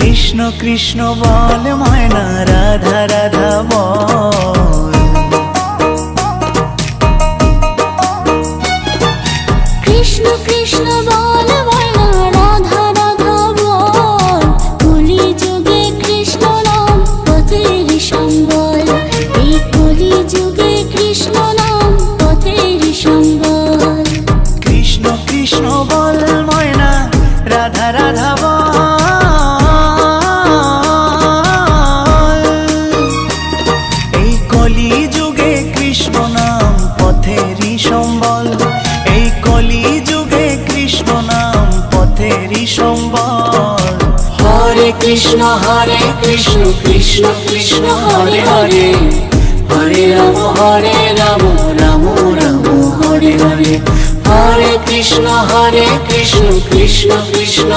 কৃষ্ণ কৃষ্ণ বল ময়না, রাধা রাধা বল। কৃষ্ণ কৃষ্ণ বল ময়না, রাধা রাধা বল। কলি যুগে কৃষ্ণ নাম পথের সম্বল, এই কলি যুগে কৃষ্ণ নাম পথের সম্বল। কৃষ্ণ কৃষ্ণ বল ময়না, রাধা রাধা বল। এই কলি যুগে কৃষ্ণ নাম পথেরই সম্বল, এই কলি যুগে কৃষ্ণ নাম পথেরই সম্বল। হরে কৃষ্ণ কৃষ্ণ কৃষ্ণ হরে হরে, হরে রাম রাম রাম হরে হরে। হরে কৃষ্ণ কৃষ্ণ কৃষ্ণ